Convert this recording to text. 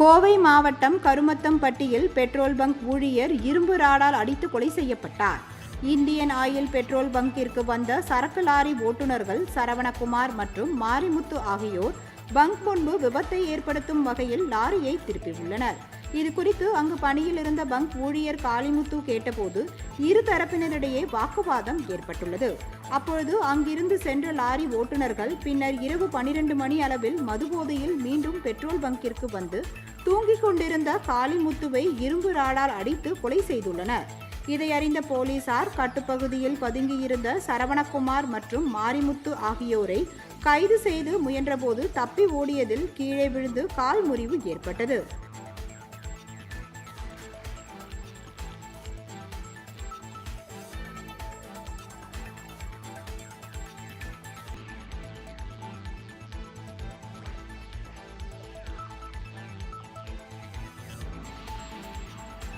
கோவை மாவட்டம் கருமத்தம்பட்டியில் petrol bunk ஊழியர் இரும்பு ராடால் அடித்து கொலை செய்யப்பட்டார். இந்தியன் ஆயில் பெட்ரோல் பங்கிற்கு வந்த சரக்கு லாரி ஓட்டுநர்கள் சரவணகுமார் மற்றும் மாரிமுத்து ஆகியோர் பங்க் முன்பு விபத்தை ஏற்படுத்தும் வகையில் லாரியை திருப்பியுள்ளனர். இதுகுறித்து அங்கு பணியில் இருந்த பங்க் ஊழியர் காளிமுத்து கேட்டபோது இரு தரப்பினரிடையே வாக்குவாதம் ஏற்பட்டுள்ளது. அப்பொழுது அங்கிருந்து சென்ற லாரி ஓட்டுநர்கள் பின்னர் இரவு 12 மணி அளவில் மதுபோதையில் மீண்டும் பெட்ரோல் பங்கிற்கு வந்து தூங்கிக் கொண்டிருந்த காளிமுத்துவை இரும்பு ராடால் அடித்து கொலை செய்துள்ளனர். இதை அறிந்த போலீசார் கட்டுப்பகுதியில் பதுங்கியிருந்த சரவணகுமார் மற்றும் மாரிமுத்து ஆகியோரை கைது செய்து முயன்றபோது தப்பி ஓடியதில் கீழே விழுந்து கால் முறிவு ஏற்பட்டது.